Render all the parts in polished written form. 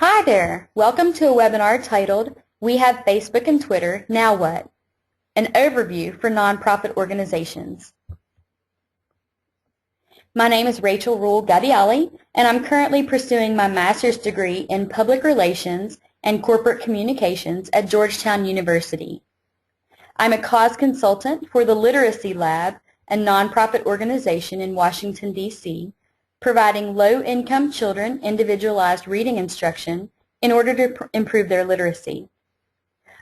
Hi there! Welcome to a webinar titled, We Have Facebook and Twitter, Now What? An Overview for Nonprofit Organizations. My name is Rachel Rule Gadiali, and I'm currently pursuing my master's degree in Public Relations and Corporate Communications at Georgetown University. I'm a cause consultant for the Literacy Lab, a nonprofit organization in Washington, D.C., providing low-income children individualized reading instruction in order to improve their literacy.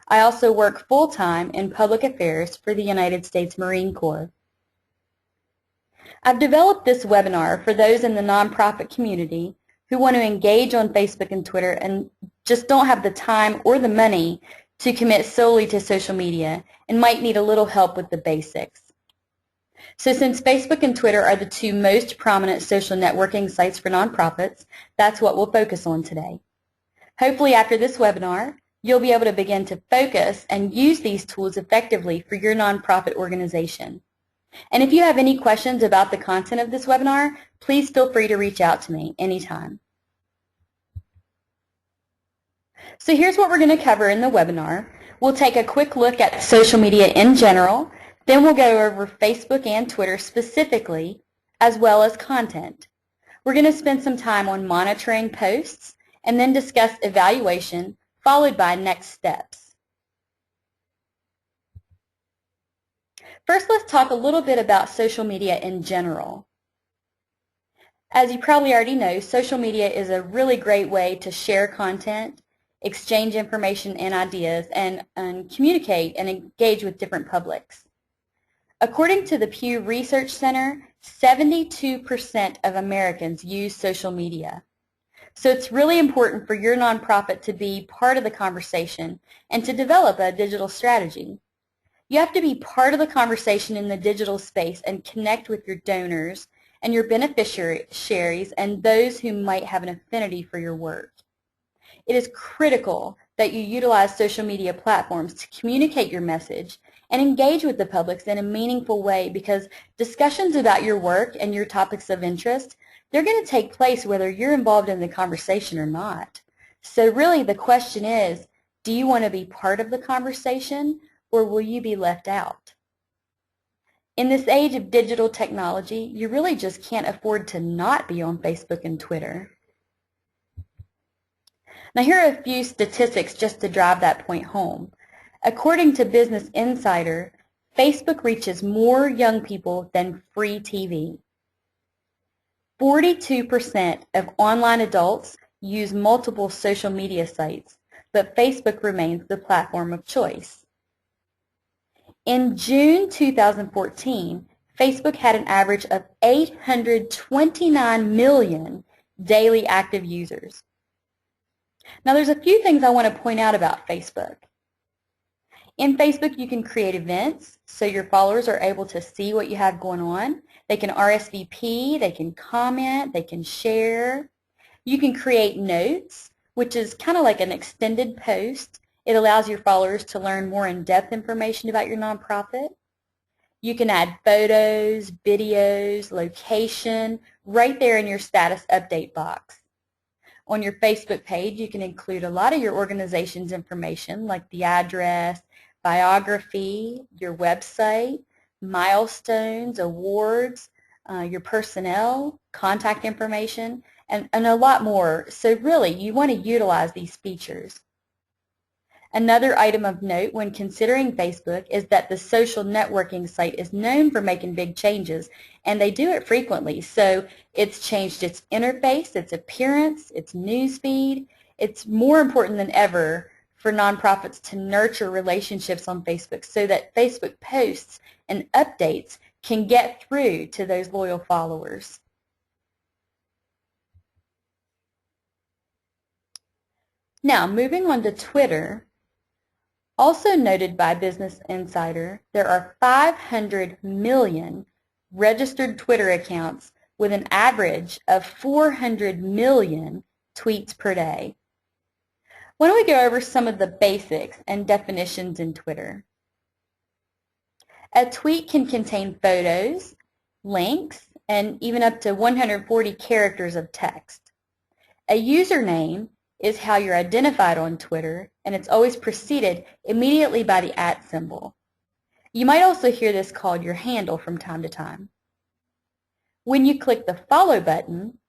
I also work full-time in public affairs for the United States Marine Corps. I've developed this webinar for those in the nonprofit community who want to engage on Facebook and Twitter and just don't have the time or the money to commit solely to social media and might need a little help with the basics. So since Facebook and Twitter are the two most prominent social networking sites for nonprofits, that's what we'll focus on today. Hopefully after this webinar, you'll be able to begin to focus and use these tools effectively for your nonprofit organization. And if you have any questions about the content of this webinar, please feel free to reach out to me anytime. So here's what we're going to cover in the webinar. We'll take a quick look at social media in general. Then we'll go over Facebook and Twitter specifically, as well as content. We're going to spend some time on monitoring posts and then discuss evaluation, followed by next steps. First, let's talk a little bit about social media in general. As you probably already know, social media is a really great way to share content, exchange information and ideas, and communicate and engage with different publics. According to the Pew Research Center, 72% of Americans use social media. So it's really important for your nonprofit to be part of the conversation and to develop a digital strategy. You have to be part of the conversation in the digital space and connect with your donors and your beneficiaries and those who might have an affinity for your work. It is critical that you utilize social media platforms to communicate your message and engage with the public in a meaningful way, because discussions about your work and your topics of interest, they're going to take place whether you're involved in the conversation or not. So really the question is, do you want to be part of the conversation or will you be left out? In this age of digital technology, you really just can't afford to not be on Facebook and Twitter. Now here are a few statistics just to drive that point home. According to Business Insider, Facebook reaches more young people than free TV. 42% of online adults use multiple social media sites, but Facebook remains the platform of choice. In June 2014, Facebook had an average of 829 million daily active users. Now there's a few things I want to point out about Facebook. In Facebook, you can create events so your followers are able to see what you have going on. They can RSVP, they can comment, they can share. You can create notes, which is kind of like an extended post. It allows your followers to learn more in-depth information about your nonprofit. You can add photos, videos, location, right there in your status update box. On your Facebook page, you can include a lot of your organization's information, like the address, biography, your website, milestones, awards, your personnel, contact information, and a lot more. So really, you want to utilize these features. Another item of note when considering Facebook is that the social networking site is known for making big changes, and they do it frequently. So it's changed its interface, its appearance, its newsfeed. It's more important than ever for nonprofits to nurture relationships on Facebook so that Facebook posts and updates can get through to those loyal followers. Now, moving on to Twitter. Also noted by Business Insider, there are 500 million registered Twitter accounts with an average of 400 million tweets per day. Why don't we go over some of the basics and definitions in Twitter? A tweet can contain photos, links, and even up to 140 characters of text. A username is how you're identified on Twitter, and it's always preceded immediately by the @ symbol. You might also hear this called your handle from time to time. When you click the follow button,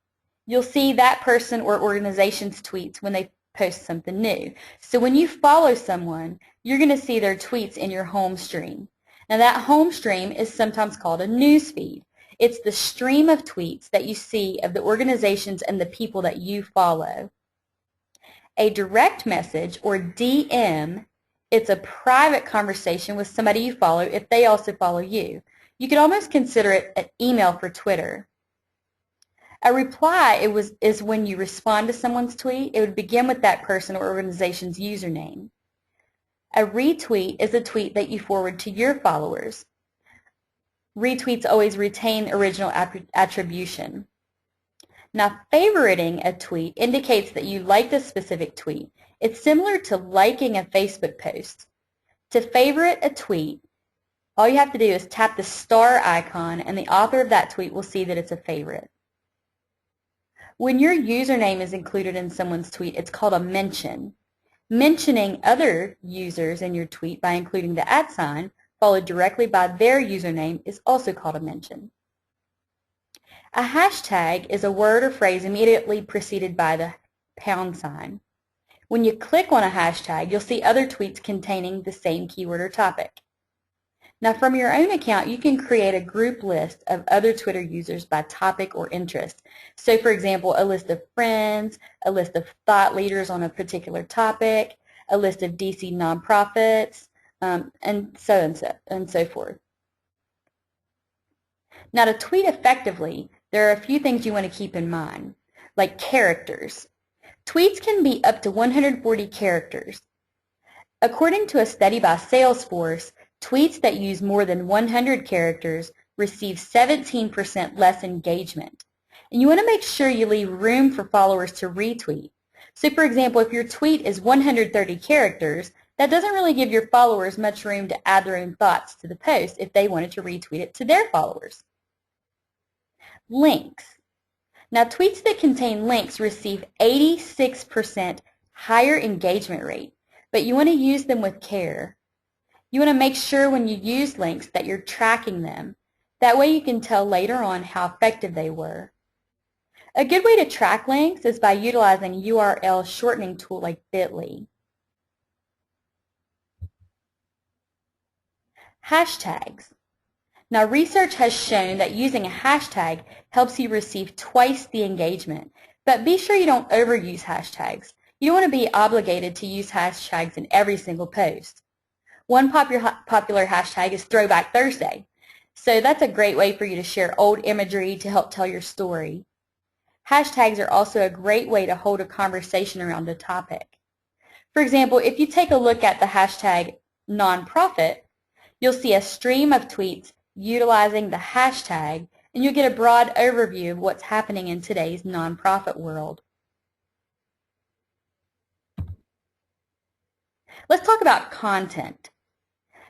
you'll see that person or organization's tweets when they post something new. So when you follow someone, you're going to see their tweets in your home stream. Now that home stream is sometimes called a news feed. It's the stream of tweets that you see of the organizations and the people that you follow. A direct message, or DM, it's a private conversation with somebody you follow if they also follow you. You could almost consider it an email for Twitter. A reply is when you respond to someone's tweet. It would begin with that person or organization's username. A retweet is a tweet that you forward to your followers. Retweets always retain original attribution. Now, favoriting a tweet indicates that you like the specific tweet. It's similar to liking a Facebook post. To favorite a tweet, all you have to do is tap the star icon, and the author of that tweet will see that it's a favorite. When your username is included in someone's tweet, it's called a mention. Mentioning other users in your tweet by including the @ sign, followed directly by their username, is also called a mention. A hashtag is a word or phrase immediately preceded by the # sign. When you click on a hashtag, you'll see other tweets containing the same keyword or topic. Now, from your own account, you can create a group list of other Twitter users by topic or interest. So, for example, a list of friends, a list of thought leaders on a particular topic, a list of DC nonprofits, and so forth. Now, to tweet effectively, there are a few things you want to keep in mind, like characters. Tweets can be up to 140 characters. According to a study by Salesforce, tweets that use more than 100 characters receive 17% less engagement. And you want to make sure you leave room for followers to retweet. So, for example, if your tweet is 130 characters, that doesn't really give your followers much room to add their own thoughts to the post if they wanted to retweet it to their followers. Links. Now, tweets that contain links receive 86% higher engagement rate, but you want to use them with care. You want to make sure when you use links that you're tracking them. That way you can tell later on how effective they were. A good way to track links is by utilizing a URL shortening tool like Bitly. Hashtags. Now, research has shown that using a hashtag helps you receive twice the engagement, but be sure you don't overuse hashtags. You don't want to be obligated to use hashtags in every single post. One popular hashtag is Throwback Thursday, so that's a great way for you to share old imagery to help tell your story. Hashtags are also a great way to hold a conversation around a topic. For example, if you take a look at the hashtag nonprofit, you'll see a stream of tweets utilizing the hashtag, and you'll get a broad overview of what's happening in today's nonprofit world. Let's talk about content.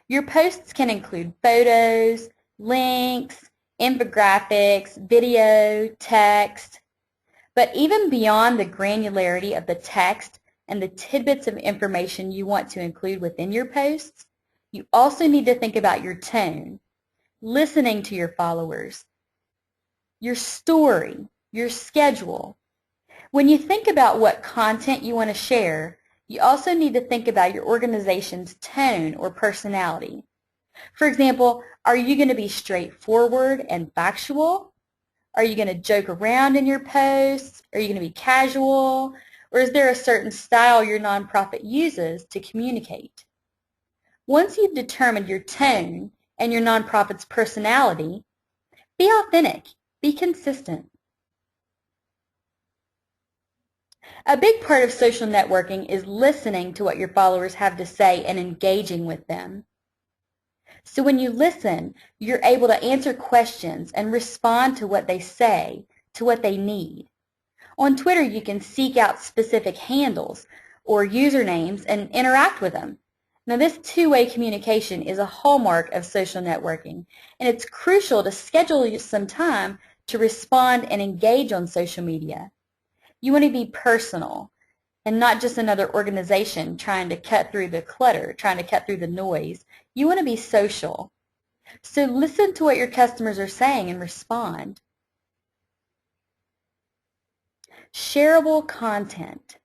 Your posts can include photos, links, infographics, video, text, but even beyond the granularity of the text and the tidbits of information you want to include within your posts, you also need to think about your tone, listening to your followers, your story, your schedule. When you think about what content you want to share, you also need to think about your organization's tone or personality. For example, are you going to be straightforward and factual? Are you going to joke around in your posts? Are you going to be casual? Or is there a certain style your nonprofit uses to communicate? Once you've determined your tone and your nonprofit's personality, be authentic, be consistent. A big part of social networking is listening to what your followers have to say and engaging with them. So when you listen, you're able to answer questions and respond to what they say, to what they need. On Twitter, you can seek out specific handles or usernames and interact with them. Now, this two-way communication is a hallmark of social networking, and it's crucial to schedule some time to respond and engage on social media. You want to be personal. and not just another organization trying to cut through the clutter, trying to cut through the noise. You want to be social. So listen to what your customers are saying and respond. Shareable content.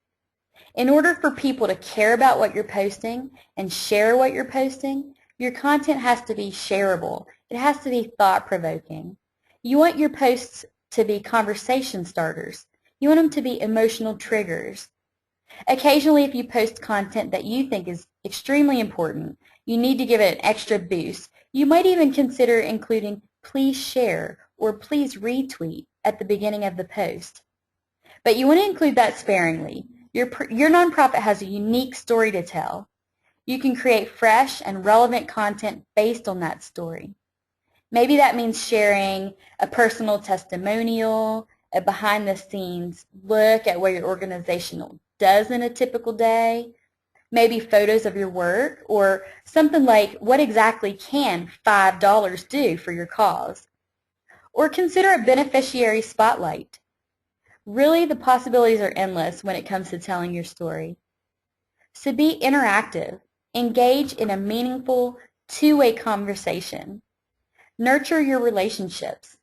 In order for people to care about what you're posting and share what you're posting, your content has to be shareable. It has to be thought-provoking. You want your posts to be conversation starters. You want them to be emotional triggers. Occasionally, if you post content that you think is extremely important, you need to give it an extra boost. You might even consider including "please share" or "please retweet" at the beginning of the post. But you want to include that sparingly. Your nonprofit has a unique story to tell. You can create fresh and relevant content based on that story. Maybe that means sharing a personal testimonial, a behind-the-scenes look at what your organization does in a typical day, maybe photos of your work, or something like, what exactly can $5 do for your cause? Or consider a beneficiary spotlight. Really, the possibilities are endless when it comes to telling your story. So be interactive. Engage in a meaningful, two-way conversation. Nurture your relationships.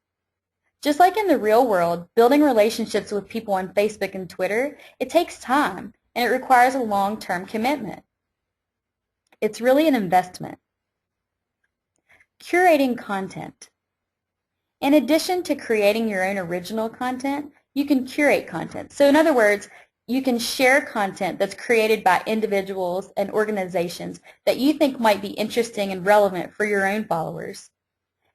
Just like in the real world, building relationships with people on Facebook and Twitter, it takes time and it requires a long-term commitment. It's really an investment. Curating content. In addition to creating your own original content, you can curate content. So in other words, you can share content that's created by individuals and organizations that you think might be interesting and relevant for your own followers.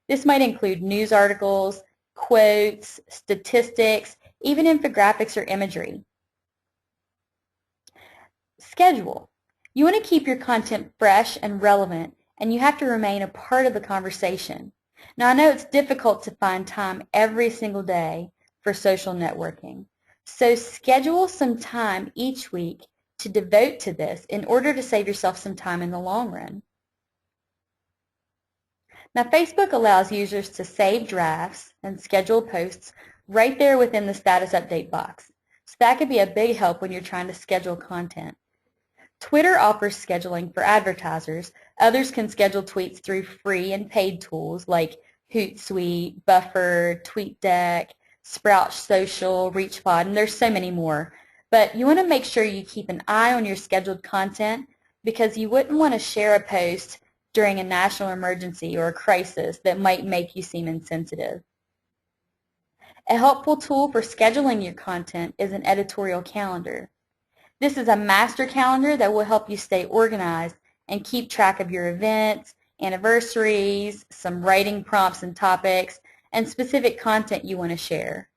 This might include news articles, quotes, statistics, even infographics or imagery. Schedule. You want to keep your content fresh and relevant, and you have to remain a part of the conversation. Now, I know it's difficult to find time every single day for social networking, so schedule some time each week to devote to this in order to save yourself some time in the long run. Now, Facebook allows users to save drafts and schedule posts right there within the status update box, so that could be a big help when you're trying to schedule content. Twitter offers scheduling for advertisers. Others can schedule tweets through free and paid tools like Hootsuite, Buffer, TweetDeck, Sprout Social, ReachPod, and there's so many more. But you want to make sure you keep an eye on your scheduled content because you wouldn't want to share a post during a national emergency or a crisis that might make you seem insensitive. A helpful tool for scheduling your content is an editorial calendar. This is a master calendar that will help you stay organized and keep track of your events, anniversaries, some writing prompts and topics, and specific content you want to share.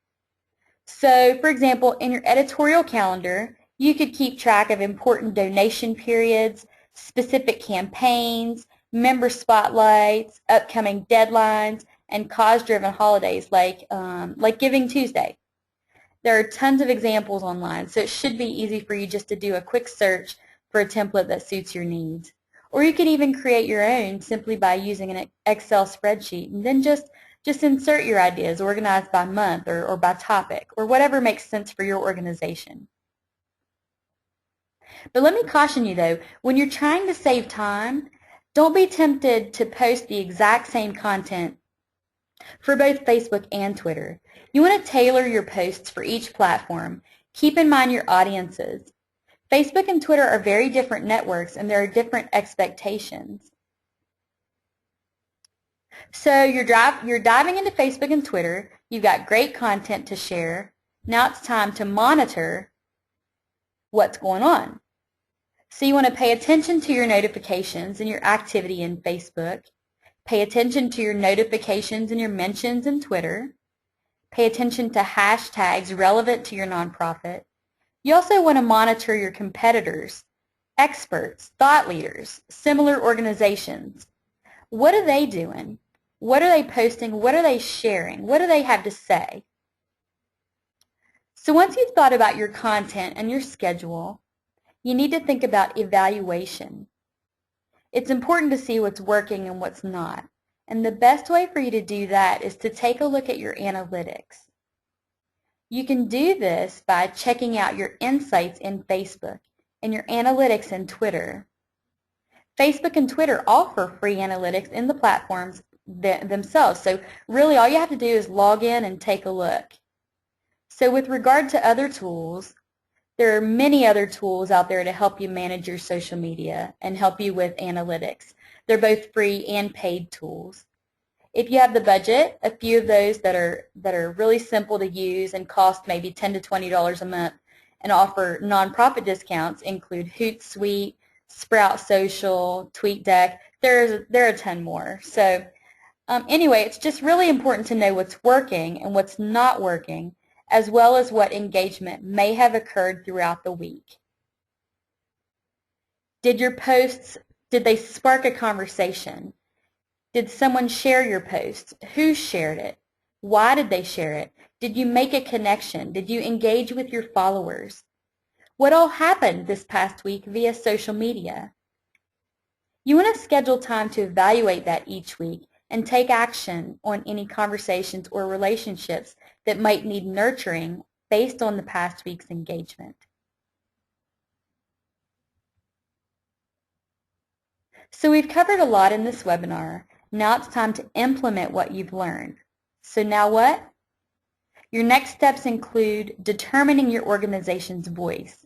So, for example, in your editorial calendar, you could keep track of important donation periods, specific campaigns, member spotlights, upcoming deadlines, and cause-driven holidays like Giving Tuesday. There are tons of examples online, so it should be easy for you just to do a quick search for a template that suits your needs. Or you could even create your own simply by using an Excel spreadsheet and then just insert your ideas organized by month or by topic or whatever makes sense for your organization. But let me caution you though, when you're trying to save time, don't be tempted to post the exact same content for both Facebook and Twitter. You want to tailor your posts for each platform. Keep in mind your audiences. Facebook and Twitter are very different networks and there are different expectations. So you're diving into Facebook and Twitter. You've got great content to share. Now it's time to monitor what's going on. So you want to pay attention to your notifications and your activity in Facebook. Pay attention to your notifications and your mentions in Twitter. Pay attention to hashtags relevant to your nonprofit. You also want to monitor your competitors, experts, thought leaders, similar organizations. What are they doing? What are they posting? What are they sharing? What do they have to say? So once you've thought about your content and your schedule, you need to think about evaluation. It's important to see what's working and what's not. And the best way for you to do that is to take a look at your analytics. You can do this by checking out your insights in Facebook and your analytics in Twitter. Facebook and Twitter offer free analytics in the platforms themselves, so really all you have to do is log in and take a look. So with regard to other tools, there are many other tools out there to help you manage your social media and help you with analytics. They're both free and paid tools. If you have the budget, a few of those that are really simple to use and cost maybe $10 to $20 a month and offer nonprofit discounts include Hootsuite, Sprout Social, TweetDeck. There are a ton more. So anyway, it's just really important to know what's working and what's not working, as well as what engagement may have occurred throughout the week. Did your posts, did they spark a conversation? Did someone share your post? Who shared it? Why did they share it? Did you make a connection? Did you engage with your followers? What all happened this past week via social media? You want to schedule time to evaluate that each week and take action on any conversations or relationships that might need nurturing based on the past week's engagement. So we've covered a lot in this webinar. Now it's time to implement what you've learned. So now what? Your next steps include determining your organization's voice,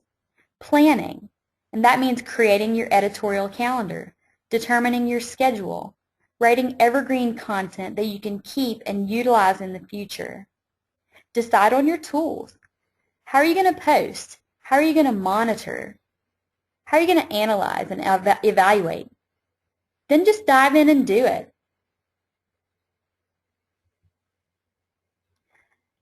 planning, and that means creating your editorial calendar, determining your schedule, writing evergreen content that you can keep and utilize in the future. Decide on your tools. How are you going to post? How are you going to monitor? How are you going to analyze and evaluate? Then just dive in and do it.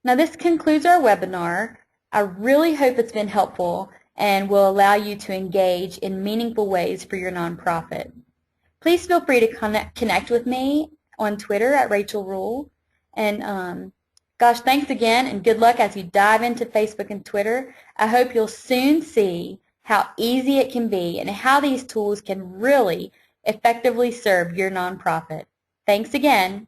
Now this concludes our webinar. I really hope it's been helpful and will allow you to engage in meaningful ways for your nonprofit. Please feel free to connect with me on Twitter at Rachel Rule. And gosh, thanks again and good luck as you dive into Facebook and Twitter. I hope you'll soon see how easy it can be and how these tools can really effectively serve your nonprofit. Thanks again.